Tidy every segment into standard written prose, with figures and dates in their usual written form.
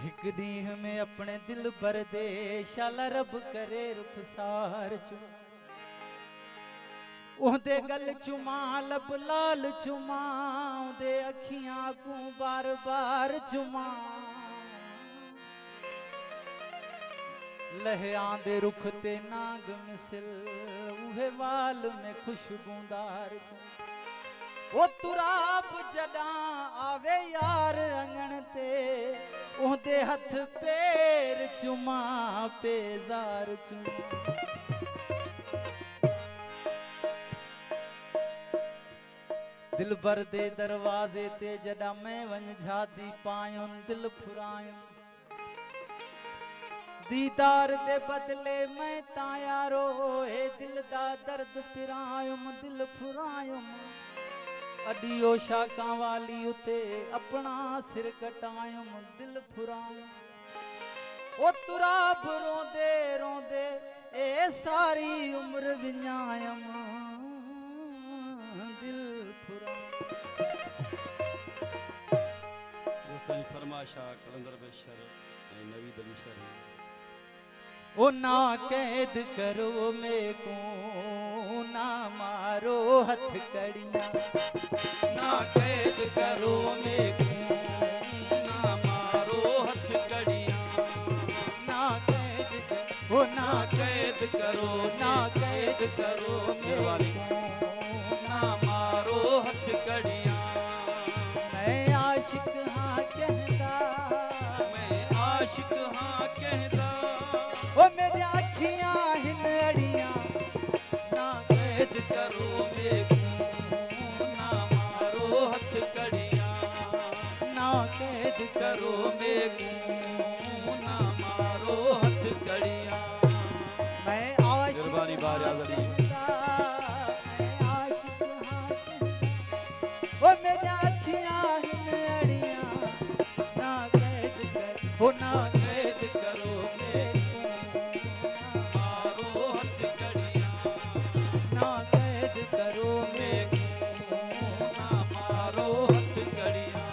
एक दीह में अपने दिल भर दे शाला रब करे रुखसार चू ओहदे गल चुमा लब लाल चुमा ओहदे अखियां को बार बार चुमा लहयां दे रुख ते नाग मिसल उहे वाल में खुशबूदार ओ तुराब जदा आवे यार अंगण ते ओहदे हथ पैर चुमा पेजार चुमा दिल भर दे दरवाजे ते जदा मैं वन झादी पायुन दिल फुरायुन दीदार दे बदले मैं तायारो ए दिल दा दर्द पिरायुम दिल फुरायुम अडियो शाका वाली उते अपना सिर कटायुम दिल फुरायुम ओ तुराब रोंदे रोंदे ए सारी उम्र विञायम दिल फुरायुम। दोस्तों फरमाशा कलंदर बेशर नवीद अली शर ओ ना कैद करो मेरे को ना मारो हथ कड़ियां ना कैद करो मेरे को ना मारो हथ कड़ियां ना कैद करो ना कैद करो ना कैद करो मेरे वाली ना मारो हथ कड़ियां मैं आशिक हाँ कहता मैं आशिक हाँ कहता ओ मेरी अखियां हिन अड़ियां ना कैद करो मेरे को ना मारो हथ कड़ियां ना कैद करो मेरे को ना मारो हथ कड़ियां मैं आशिक मेहरबानी बार याद अली मैं आशिक हाँ कहता ओ मेरी अखियां हिन अड़ियां ना कैद कर ओ ना कैद करो मेरे को मारो हथ कड़ियां ना कैद करो मेरे को ना मारो हथ कड़ियां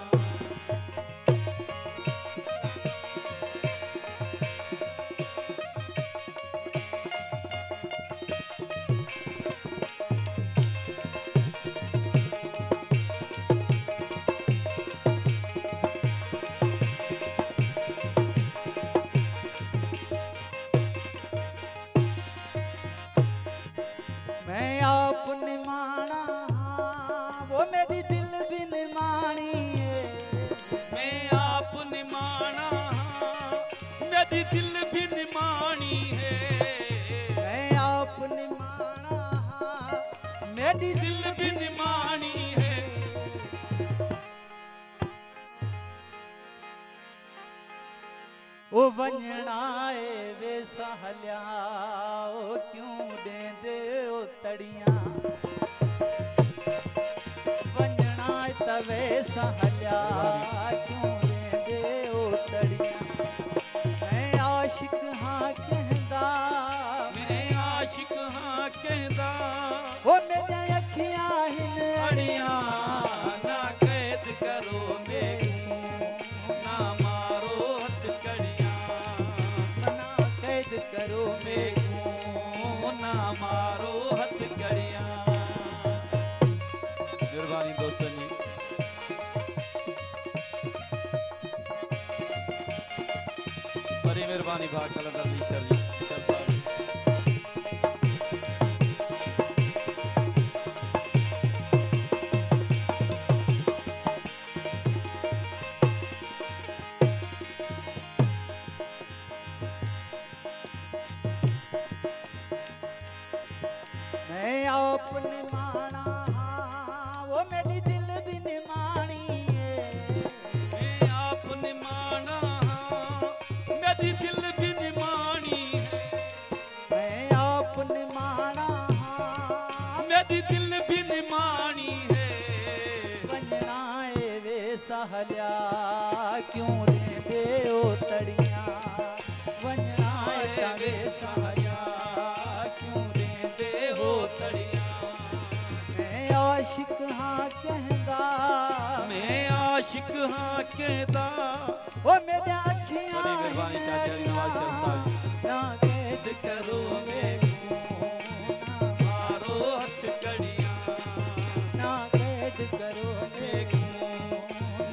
मैं आपने माना वो मेरी दिल भी निमानी है मैं आपने माना मेरी दिल भी निमानी है मैं आपने माना मेरी दिल भी निमानी है ओ वंजना ए वे सहल्या ओ क्यों दे दे ओ तड़ियां वंजना तवे सहल्या क्यों दे दे ओ तड़ियां मैं आशिक हाँ कहदा मैं आशिक हाँ कहदा ओ मेरी अखियां हिन अड़ियां ना कैद करो मेरे को ना मारो हथ कड़ियां ना कैद करो मेरे को ना मारो हथ कड़ियां मेहरबानी दोस्तों जी बड़ी मेहरबानी भाग कलंदर अली शर जी चल साहब मैं आपने माना वो मेरी दिल भी निमानी है मैं आपने माना मेरी दिल भी निमानी मैं आपने माना मेरी दिल भी निमानी है वंजना ए वे सहल्या क्यों दे दे ओ तड़ियां वंजना तवे सहल्या क्यों दे दे हो तड़ियां मैं आशिक हाँ कहदा मैं आशिक हाँ कहदा ओ मेरे बड़ी अखियां मेहरबानी चाचा जी नवाज शरीफ साहब जी। ना कैद करो मेनू मारो हथकड़ियां ना कैद करो मेनू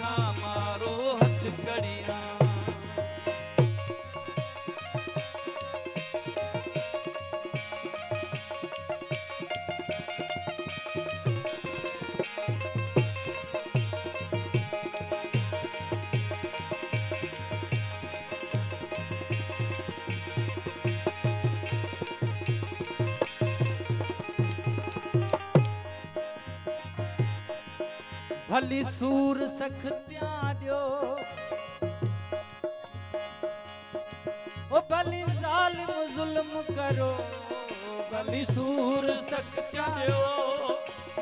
ना मारो हथकड़ियां भली सूर सख्तियां ॾियो ओ भली ज़ालिम ज़ुल्म करो भली सूर सख्तियां ॾियो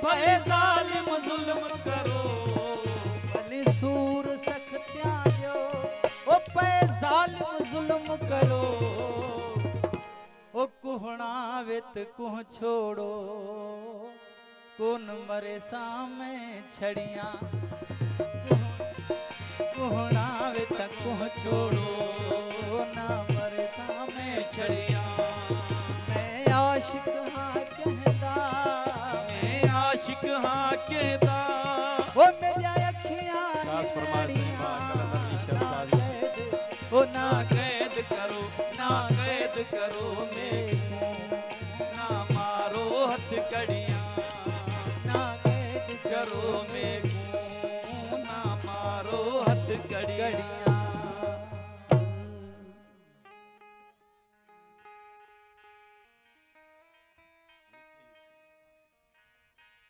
भले ज़ालिम ज़ुल्म करो भली सूर सख्तियां ॾियो ओ पे ज़ालिम ज़ुल्म करो ओ कुहणा वित कुह छोड़ो कौन मरे सामे छड़ियां कुहणा वित कुह छोड़ो ना मरे सामे छड़ियां मैं आशिक हाँ कहदा मैं आशिक हाँ कहदा ओ मेरी अखियां खास फरमाइश से बात कलंदर ईशर साहब जी। ओ ना ना कैद करो ना कैद करो मेनू ना मारो हथकड़ियां ना कैद करो मेनू ना मारो हथकड़ियां